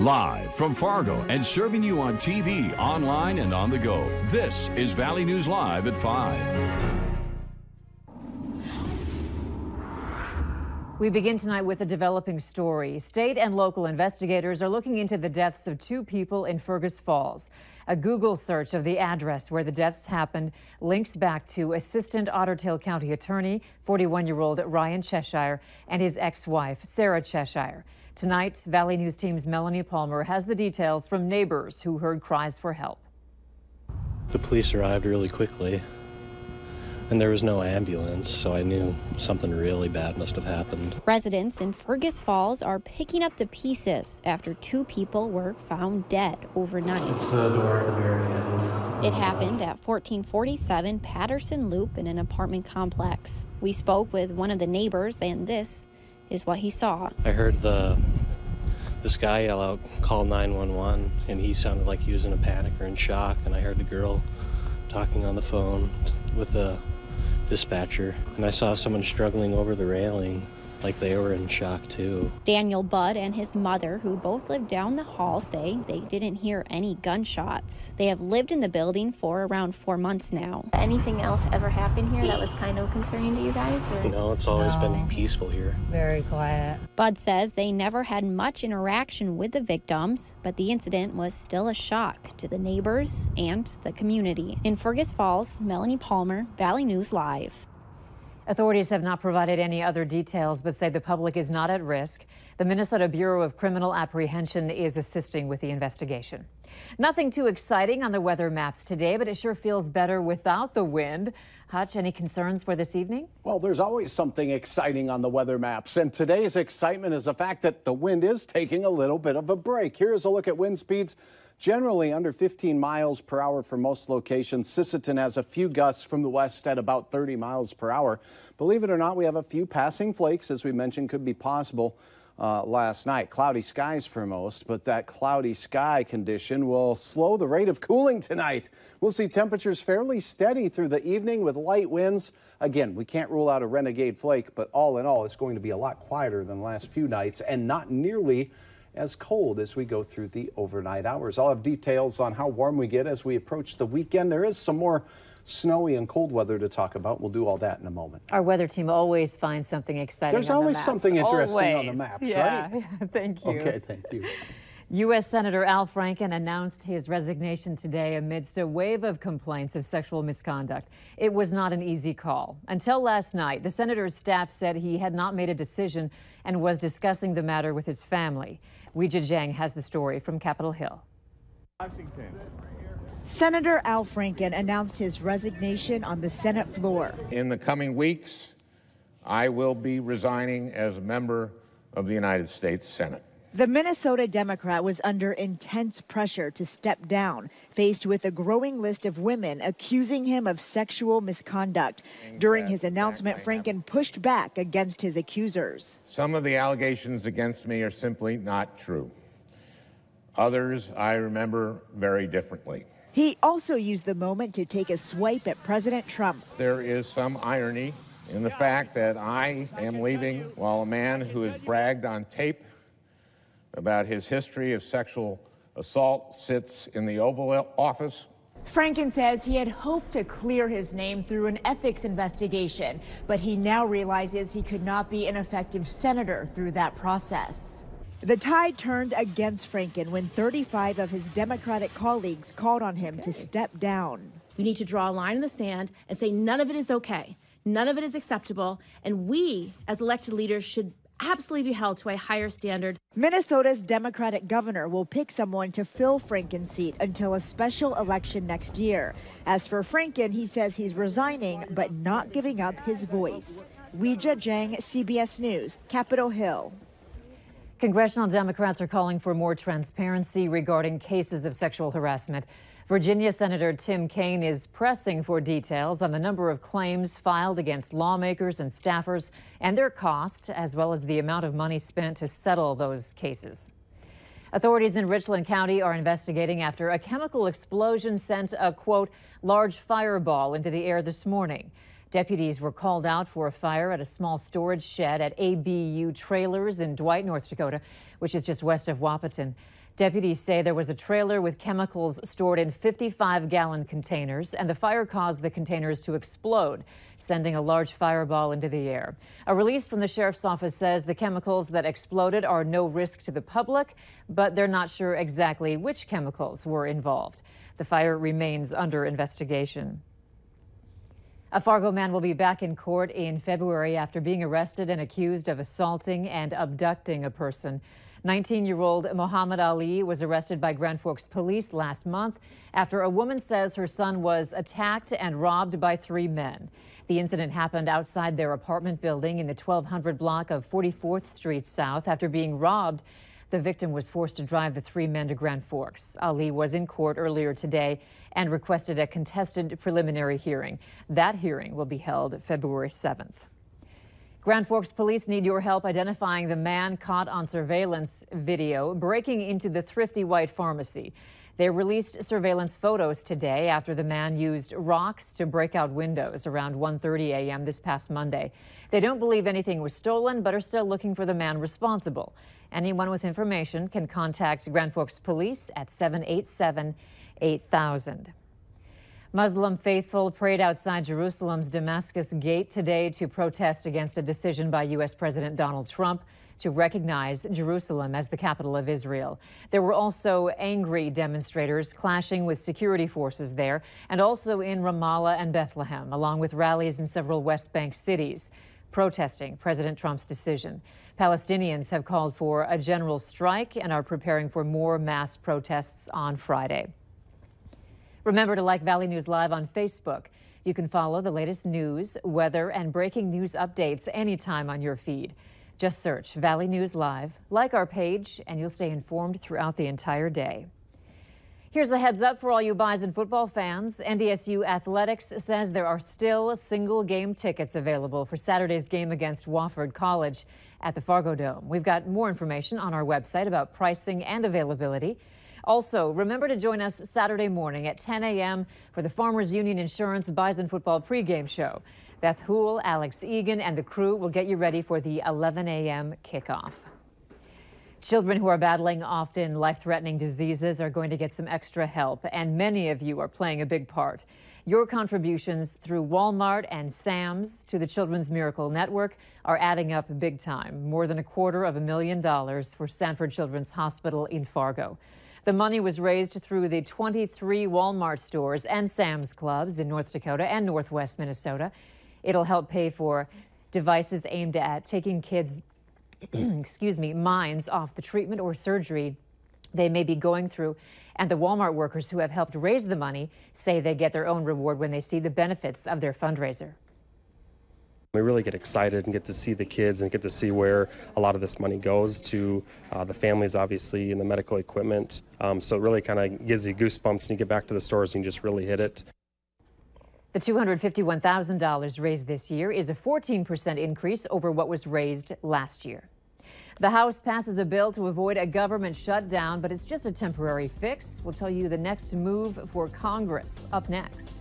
Live from Fargo and serving you on TV, online, and on the go. This is Valley News Live at 5. We begin tonight with a developing story. State and local investigators are looking into the deaths of 2 people in Fergus Falls. A Google search of the address where the deaths happened links back to Assistant Otter Tail County Attorney, 41-year-old Ryan Cheshire, and his ex-wife, Sarah Cheshire. Tonight, Valley News Team's Melanie Palmer has the details from neighbors who heard cries for help. The police arrived really quickly, and there was no ambulance, so I knew something really bad must have happened. Residents in Fergus Falls are picking up the pieces after 2 people were found dead overnight. It's the door at the very end. It happened at 1447 Patterson Loop in an apartment complex. We spoke with one of the neighbors, and this is what he saw. I heard this guy yell out, "Call 911," and he sounded like he was in a panic or in shock, and I heard the girl talking on the phone with the dispatcher, and I saw someone struggling over the railing like they were in shock too. Daniel Budd and his mother, who both live down the hall, say they didn't hear any gunshots. They have lived in the building for around 4 months now. Anything else ever happen here that was kind of concerning to you guys? Or? No, it's always been peaceful here. Very quiet. Budd says they never had much interaction with the victims, but the incident was still a shock to the neighbors and the community. In Fergus Falls, Melanie Palmer, Valley News Live. Authorities have not provided any other details, but say the public is not at risk. The Minnesota Bureau of Criminal Apprehension is assisting with the investigation. Nothing too exciting on the weather maps today, but it sure feels better without the wind. Hutch, any concerns for this evening? Well, there's always something exciting on the weather maps, and today's excitement is the fact that the wind is taking a little bit of a break. Here's a look at wind speeds. Generally under 15 miles per hour for most locations. Sisseton has a few gusts from the west at about 30 miles per hour. Believe it or not, we have a few passing flakes, as we mentioned, could be possible last night. Cloudy skies for most, but that cloudy sky condition will slow the rate of cooling tonight. We'll see temperatures fairly steady through the evening with light winds. Again, we can't rule out a renegade flake, but all in all, it's going to be a lot quieter than the last few nights and not nearly as cold as we go through the overnight hours. I'll have details on how warm we get as we approach the weekend. There is some more snowy and cold weather to talk about. We'll do all that in a moment. Our weather team always finds something exciting. There's always something interesting on the maps, yeah. right? Thank you. Okay, thank you. U.S. Senator Al Franken announced his resignation today amidst a wave of complaints of sexual misconduct. It was not an easy call. Until last night, the senator's staff said he had not made a decision and was discussing the matter with his family. Weijia Zhang has the story from Capitol Hill. Washington. Senator Al Franken announced his resignation on the Senate floor. In the coming weeks, I will be resigning as a member of the United States Senate. The Minnesota Democrat was under intense pressure to step down, faced with a growing list of women accusing him of sexual misconduct. During his announcement, Franken pushed back against his accusers. Some of the allegations against me are simply not true. Others I remember very differently. He also used the moment to take a swipe at President Trump. There is some irony in the fact that I am leaving while a man who has bragged on tape about his history of sexual assault sits in the Oval Office. Franken says he had hoped to clear his name through an ethics investigation, but he now realizes he could not be an effective senator through that process. The tide turned against Franken when 35 of his Democratic colleagues called on him to step down. We need to draw a line in the sand and say none of it is okay, none of it is acceptable, and we as elected leaders should absolutely be held to a higher standard. Minnesota's Democratic governor will pick someone to fill Franken's seat until a special election next year. As for Franken, he says he's resigning but not giving up his voice. Weijia Zhang, CBS News, Capitol Hill. Congressional Democrats are calling for more transparency regarding cases of sexual harassment. Virginia Senator Tim Kaine is pressing for details on the number of claims filed against lawmakers and staffers and their cost, as well as the amount of money spent to settle those cases. Authorities in Richland County are investigating after a chemical explosion sent a, quote, large fireball into the air this morning. Deputies were called out for a fire at a small storage shed at ABU Trailers in Dwight, North Dakota, which is just west of Wahpeton. Deputies say there was a trailer with chemicals stored in 55-gallon containers, and the fire caused the containers to explode, sending a large fireball into the air. A release from the sheriff's office says the chemicals that exploded are no risk to the public, but they're not sure exactly which chemicals were involved. The fire remains under investigation. A Fargo man will be back in court in February after being arrested and accused of assaulting and abducting a person. 19-year-old Muhammad Ali was arrested by Grand Forks police last month after a woman says her son was attacked and robbed by 3 men. The incident happened outside their apartment building in the 1200 block of 44th Street South. After being robbed, the victim was forced to drive the 3 men to Grand Forks. Ali was in court earlier today and requested a contested preliminary hearing. That hearing will be held February 7th. Grand Forks police need your help identifying the man caught on surveillance video breaking into the Thrifty White Pharmacy. They released surveillance photos today after the man used rocks to break out windows around 1:30 a.m. this past Monday. They don't believe anything was stolen, but are still looking for the man responsible. Anyone with information can contact Grand Forks Police at 787-8000. Muslim faithful prayed outside Jerusalem's Damascus Gate today to protest against a decision by U.S. President Donald Trump to recognize Jerusalem as the capital of Israel. There were also angry demonstrators clashing with security forces there, and also in Ramallah and Bethlehem, along with rallies in several West Bank cities, protesting President Trump's decision. Palestinians have called for a general strike and are preparing for more mass protests on Friday. Remember to like Valley News Live on Facebook. You can follow the latest news, weather, and breaking news updates anytime on your feed. Just search Valley News Live, like our page, and you'll stay informed throughout the entire day. Here's a heads up for all you Bison football fans. NDSU Athletics says there are still single-game tickets available for Saturday's game against Wofford College at the Fargo Dome. We've got more information on our website about pricing and availability. Also, remember to join us Saturday morning at 10 a.m. for the Farmers Union Insurance Bison Football pregame show. Beth Houle, Alex Egan, and the crew will get you ready for the 11 a.m. kickoff. Children who are battling often life-threatening diseases are going to get some extra help, and many of you are playing a big part. Your contributions through Walmart and Sam's to the Children's Miracle Network are adding up big time. More than $250,000 for Sanford Children's Hospital in Fargo. The money was raised through the 23 Walmart stores and Sam's Clubs in North Dakota and Northwest Minnesota. It'll help pay for devices aimed at taking kids' minds off the treatment or surgery they may be going through. And the Walmart workers who have helped raise the money say they get their own reward when they see the benefits of their fundraiser. We really get excited and get to see the kids and get to see where a lot of this money goes to the families, obviously, and the medical equipment. So it really kind of gives you goosebumps, and you get back to the stores and you just really hit it. The $251,000 raised this year is a 14% increase over what was raised last year. The House passes a bill to avoid a government shutdown, but it's just a temporary fix. We'll tell you the next move for Congress up next.